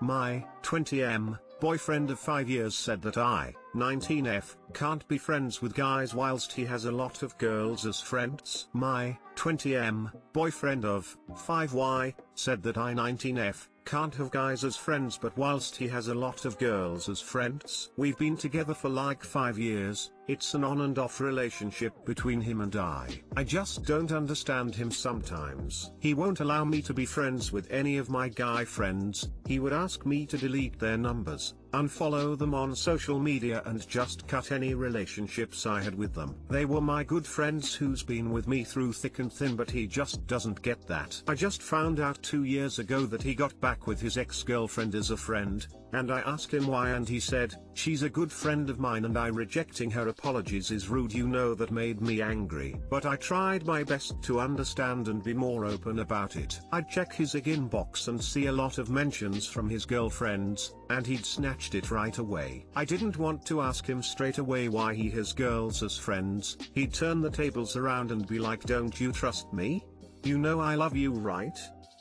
My 20M boyfriend of 5 years said that I, 19F, can't be friends with guys whilst he has a lot of girls as friends. My 20M boyfriend of 5Y said that I, 19F, can't have guys as friends but whilst he has a lot of girls as friends. We've been together for like 5 years, it's an on and off relationship between him and I. I just don't understand him sometimes. He won't allow me to be friends with any of my guy friends, he would ask me to delete their numbers, unfollow them on social media and just cut any relationships I had with them. They were my good friends who's been with me through thick and thin but he just doesn't get that. I just found out 2 years ago that he got back with his ex-girlfriend as a friend, and I asked him why and he said, "She's a good friend of mine and I rejecting her apologies is rude." You know, that made me angry. But I tried my best to understand and be more open about it. I'd check his inbox and see a lot of mentions from his girlfriends, and he'd snatched it right away. I didn't want to ask him straight away why he has girls as friends. He'd turn the tables around and be like, "Don't you trust me? You know I love you, right?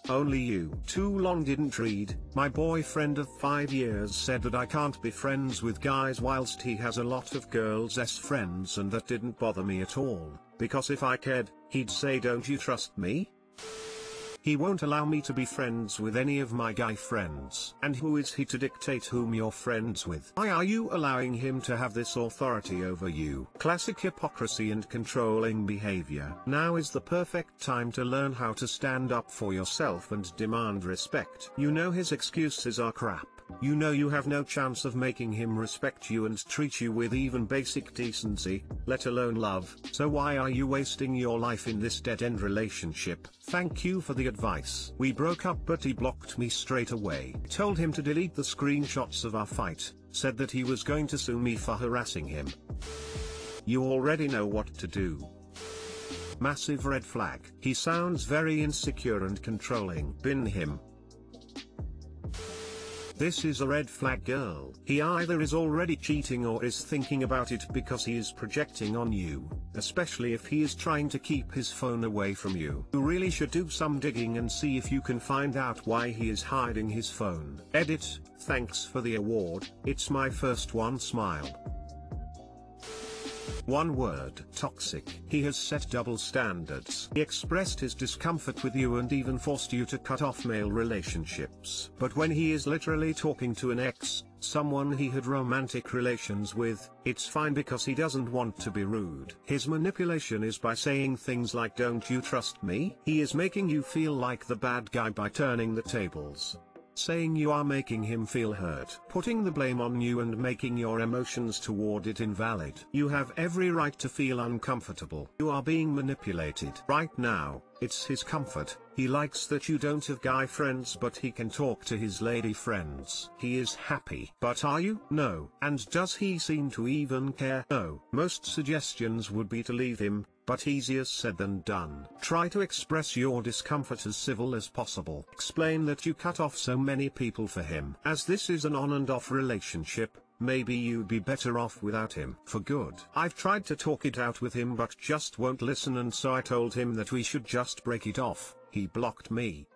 Only you." Too long didn't read. My boyfriend of 5 years said that I can't be friends with guys whilst he has a lot of girls as friends, and that didn't bother me at all, because if I cared, he'd say, "Don't you trust me?" He won't allow me to be friends with any of my guy friends. And who is he to dictate whom you're friends with? Why are you allowing him to have this authority over you? Classic hypocrisy and controlling behavior. Now is the perfect time to learn how to stand up for yourself and demand respect. You know his excuses are crap. You know you have no chance of making him respect you and treat you with even basic decency, let alone love. So why are you wasting your life in this dead-end relationship? Thank you for the advice. We broke up but he blocked me straight away. Told him to delete the screenshots of our fight, said that he was going to sue me for harassing him. You already know what to do. Massive red flag. He sounds very insecure and controlling. Bin him. This is a red flag, girl. He either is already cheating or is thinking about it because he is projecting on you, especially if he is trying to keep his phone away from you. You really should do some digging and see if you can find out why he is hiding his phone. Edit, thanks for the award, it's my first one, smile. One word: toxic. He has set double standards. He expressed his discomfort with you and even forced you to cut off male relationships. But when he is literally talking to an ex, someone he had romantic relations with, it's fine because he doesn't want to be rude. His manipulation is by saying things like, "Don't you trust me?" He is making you feel like the bad guy by turning the tables. Saying you are making him feel hurt, putting the blame on you and making your emotions toward it invalid. You have every right to feel uncomfortable. You are being manipulated. Right now, it's his comfort. He likes that you don't have guy friends but he can talk to his lady friends. He is happy. But are you? No. And does he seem to even care? No. Most suggestions would be to leave him, but easier said than done. Try to express your discomfort as civil as possible. Explain that you cut off so many people for him. As this is an on and off relationship, maybe you'd be better off without him for good. I've tried to talk it out with him but just won't listen, and so I told him that we should just break it off. He blocked me.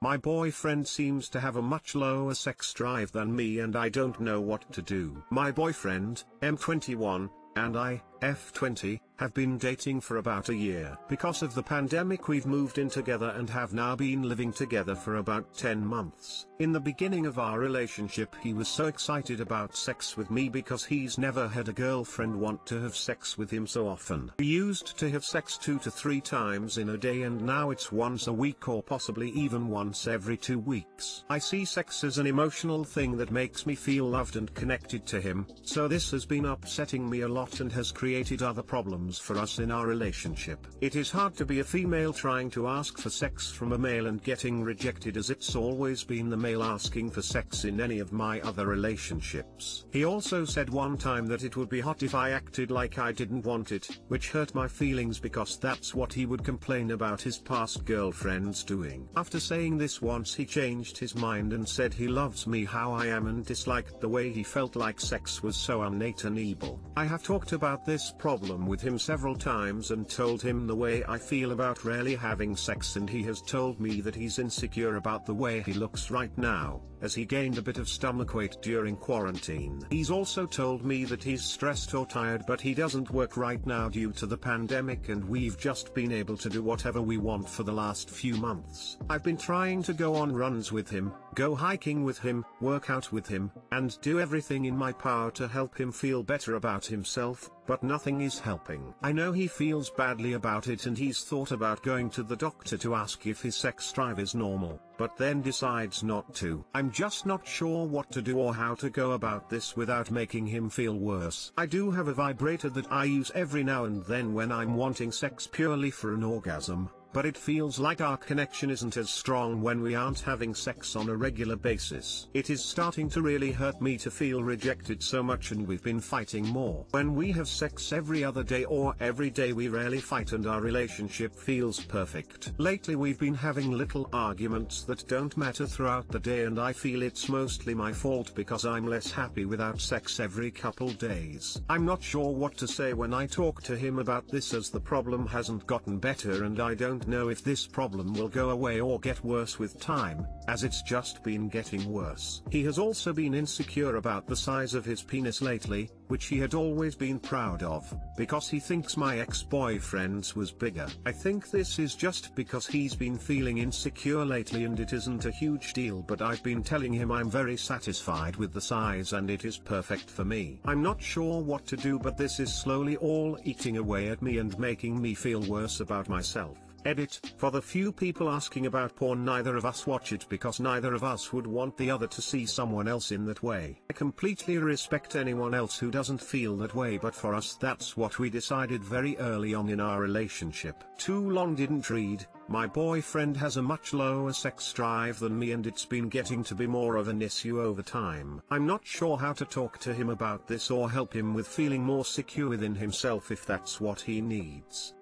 My boyfriend seems to have a much lower sex drive than me and I don't know what to do. My boyfriend, M21, and I, F20, have been dating for about a year. Because of the pandemic we've moved in together and have now been living together for about 10 months. In the beginning of our relationship he was so excited about sex with me because he's never had a girlfriend want to have sex with him so often. We used to have sex 2 to 3 times in a day and now it's once a week or possibly even once every 2 weeks. I see sex as an emotional thing that makes me feel loved and connected to him, so this has been upsetting me a lot and has created other problems for us in our relationship. It is hard to be a female trying to ask for sex from a male and getting rejected, as it's always been the male asking for sex in any of my other relationships. He also said one time that it would be hot if I acted like I didn't want it, which hurt my feelings because that's what he would complain about his past girlfriends doing. After saying this once he changed his mind and said he loves me how I am and disliked the way he felt like sex was so innate and evil. I have talked about this problem with him several times and told him the way I feel about rarely having sex, and he has told me that he's insecure about the way he looks right now. as he gained a bit of stomach weight during quarantine. He's also told me that he's stressed or tired, but he doesn't work right now due to the pandemic, and we've just been able to do whatever we want for the last few months. I've been trying to go on runs with him, go hiking with him, work out with him, and do everything in my power to help him feel better about himself, but nothing is helping. I know he feels badly about it, and he's thought about going to the doctor to ask if his sex drive is normal, but then decides not to. I'm just not sure what to do or how to go about this without making him feel worse. I do have a vibrator that I use every now and then when I'm wanting sex purely for an orgasm, but it feels like our connection isn't as strong when we aren't having sex on a regular basis. It is starting to really hurt me to feel rejected so much, and we've been fighting more. When we have sex every other day or every day, we rarely fight and our relationship feels perfect. Lately we've been having little arguments that don't matter throughout the day, and I feel it's mostly my fault because I'm less happy without sex every couple days. I'm not sure what to say when I talk to him about this, as the problem hasn't gotten better, and I don't know if this problem will go away or get worse with time, as it's just been getting worse. He has also been insecure about the size of his penis lately, which he had always been proud of, because he thinks my ex-boyfriend's was bigger. I think this is just because he's been feeling insecure lately, and it isn't a huge deal, but I've been telling him I'm very satisfied with the size and it is perfect for me. I'm not sure what to do, but this is slowly all eating away at me and making me feel worse about myself. Edit: for the few people asking about porn, neither of us watch it because neither of us would want the other to see someone else in that way. I completely respect anyone else who doesn't feel that way, but for us that's what we decided very early on in our relationship. Too long didn't read. My boyfriend has a much lower sex drive than me, and it's been getting to be more of an issue over time. I'm not sure how to talk to him about this or help him with feeling more secure within himself if that's what he needs.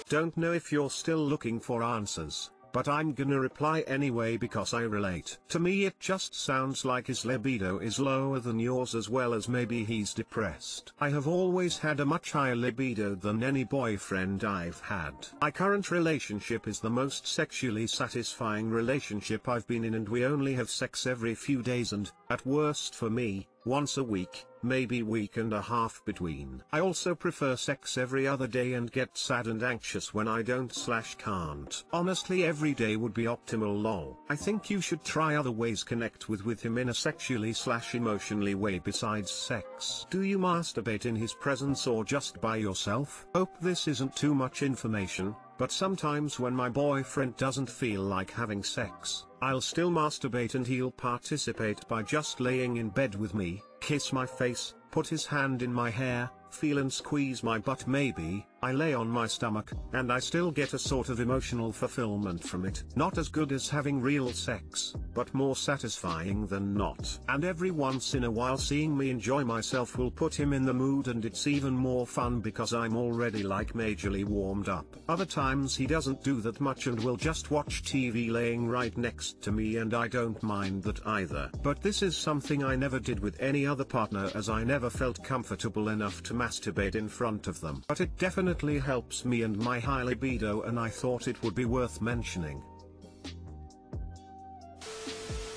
Don't know if you're still looking for answers, but I'm gonna reply anyway because I relate. To me it just sounds like his libido is lower than yours, as well as maybe he's depressed. I have always had a much higher libido than any boyfriend I've had. My current relationship is the most sexually satisfying relationship I've been in, and we only have sex every few days and, at worst for me, once a week, maybe week and a half between. I also prefer sex every other day and get sad and anxious when I don't/can't. Honestly, every day would be optimal lol. I think you should try other ways connect with him in a sexually/emotionally way besides sex. Do you masturbate in his presence or just by yourself? Hope this isn't too much information, but sometimes when my boyfriend doesn't feel like having sex, I'll still masturbate and he'll participate by just laying in bed with me, kiss my face, put his hand in my hair, feel and squeeze my butt. Maybe I lay on my stomach, and I still get a sort of emotional fulfillment from it. Not as good as having real sex, but more satisfying than not. And every once in a while seeing me enjoy myself will put him in the mood, and it's even more fun because I'm already like majorly warmed up. Other times he doesn't do that much and will just watch TV laying right next to me, and I don't mind that either. But this is something I never did with any other partner, as I never felt comfortable enough to masturbate in front of them. But it definitely helps me and my high libido, and I thought it would be worth mentioning.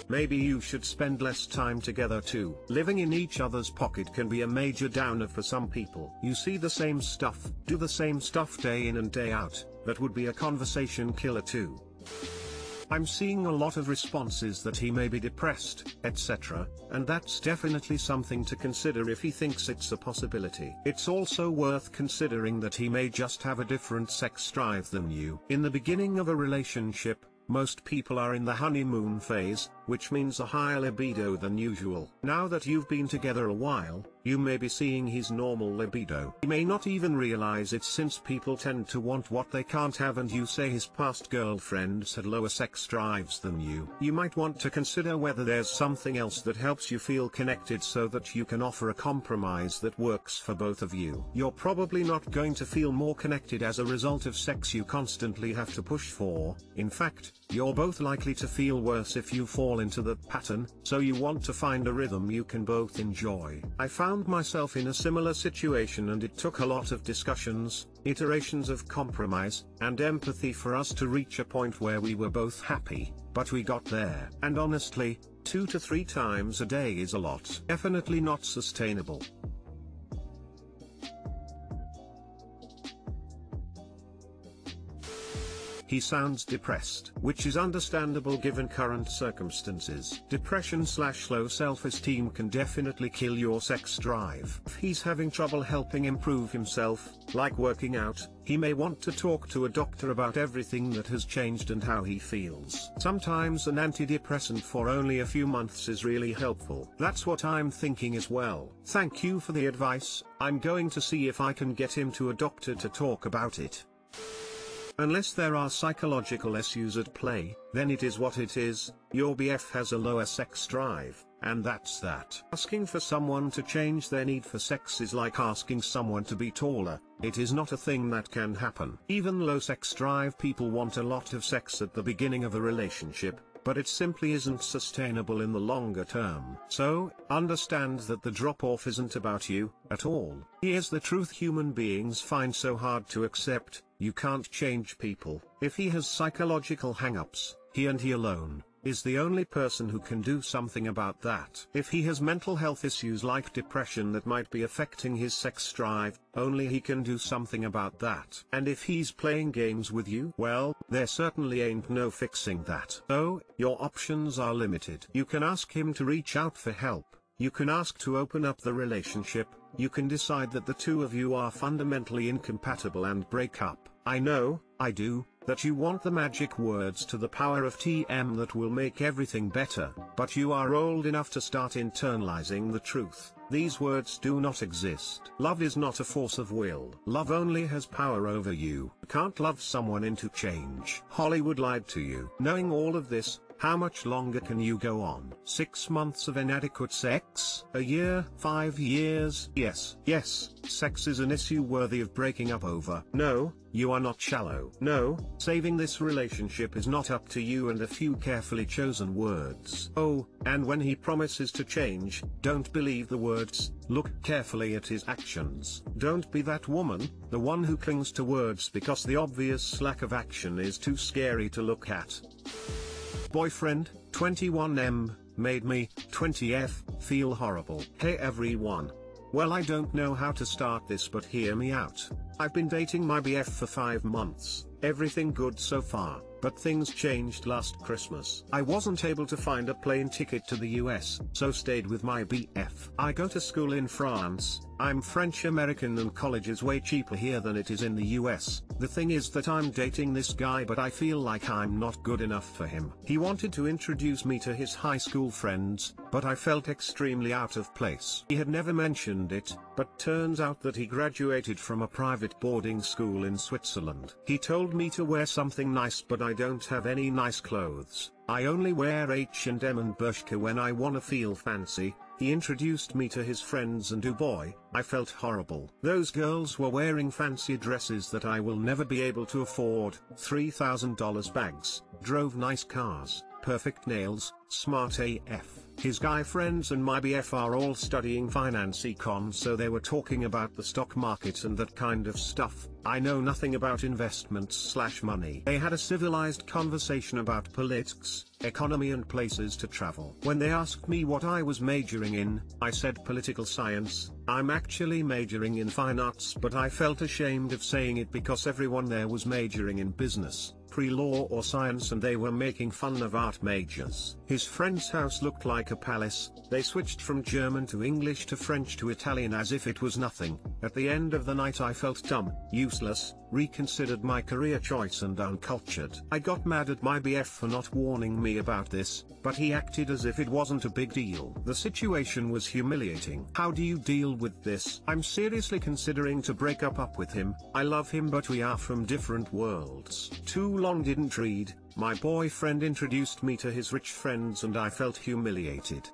Maybe you should spend less time together too. Living in each other's pocket can be a major downer for some people. You see the same stuff, do the same stuff day in and day out. That would be a conversation killer too. I'm seeing a lot of responses that he may be depressed, etc., and that's definitely something to consider if he thinks it's a possibility. It's also worth considering that he may just have a different sex drive than you. In the beginning of a relationship, most people are in the honeymoon phase, which means a higher libido than usual. Now that you've been together a while, you may be seeing his normal libido. He may not even realize it, since people tend to want what they can't have, and you say his past girlfriends had lower sex drives than you. You might want to consider whether there's something else that helps you feel connected so that you can offer a compromise that works for both of you. You're probably not going to feel more connected as a result of sex you constantly have to push for. In fact, you're both likely to feel worse if you fall into that pattern, so you want to find a rhythm you can both enjoy. I found myself in a similar situation, and it took a lot of discussions, iterations of compromise, and empathy for us to reach a point where we were both happy, but we got there. And honestly, 2 to 3 times a day is a lot. Definitely not sustainable. He sounds depressed, which is understandable given current circumstances. Depression/low self-esteem can definitely kill your sex drive. If he's having trouble helping improve himself, like working out, he may want to talk to a doctor about everything that has changed and how he feels. Sometimes an antidepressant for only a few months is really helpful. That's what I'm thinking as well. Thank you for the advice. I'm going to see if I can get him to a doctor to talk about it. Unless there are psychological issues at play, then it is what it is. Your BF has a lower sex drive, and that's that. Asking for someone to change their need for sex is like asking someone to be taller. It is not a thing that can happen. Even low sex drive people want a lot of sex at the beginning of a relationship, but it simply isn't sustainable in the longer term. So, understand that the drop-off isn't about you, at all. Here's the truth human beings find so hard to accept: you can't change people. If he has psychological hang-ups, he and he alone is the only person who can do something about that. If he has mental health issues like depression that might be affecting his sex drive, only he can do something about that. And if he's playing games with you, well, there certainly ain't no fixing that. So, your options are limited. You can ask him to reach out for help. You can ask to open up the relationship. You can decide that the two of you are fundamentally incompatible and break up. I know, I do, that you want the magic words to the power of TM that will make everything better, but you are old enough to start internalizing the truth. These words do not exist. Love is not a force of will. Love only has power over you. You can't love someone into change. Hollywood lied to you. Knowing all of this, how much longer can you go on? 6 months of inadequate sex? A year? 5 years? Yes, sex is an issue worthy of breaking up over. No, you are not shallow. No, saving this relationship is not up to you and a few carefully chosen words. Oh, and when he promises to change, don't believe the words, look carefully at his actions. Don't be that woman, the one who clings to words because the obvious lack of action is too scary to look at. Boyfriend, 21M, made me, 20F, feel horrible. Hey everyone. Well, I don't know how to start this, but hear me out. I've been dating my BF for 5 months, everything good so far, but things changed last Christmas. I wasn't able to find a plane ticket to the US, so stayed with my BF. I go to school in France. I'm French American and college is way cheaper here than it is in the US. The thing is that I'm dating this guy, but I feel like I'm not good enough for him. He wanted to introduce me to his high school friends, but I felt extremely out of place. He had never mentioned it, but turns out that he graduated from a private boarding school in Switzerland. He told me to wear something nice, but I don't have any nice clothes. I only wear H&M and Bershka when I wanna feel fancy. He introduced me to his friends and oh boy, I felt horrible. Those girls were wearing fancy dresses that I will never be able to afford, $3,000 bags, drove nice cars, perfect nails, smart AF. His guy friends and my BF are all studying finance econ, so they were talking about the stock market and that kind of stuff. I know nothing about investments/money. They had a civilized conversation about politics, economy and places to travel. When they asked me what I was majoring in, I said political science. I'm actually majoring in fine arts, but I felt ashamed of saying it because everyone there was majoring in business, pre-law or science, and they were making fun of art majors. His friend's house looked like a palace. They switched from German to English to French to Italian as if it was nothing. At the end of the night I felt dumb, useless, reconsidered my career choice and uncultured. I got mad at my BF for not warning me about this, but he acted as if it wasn't a big deal. The situation was humiliating. How do you deal with this? I'm seriously considering to break up with him. I love him, but we are from different worlds. Too long didn't read. My boyfriend introduced me to his rich friends and I felt humiliated.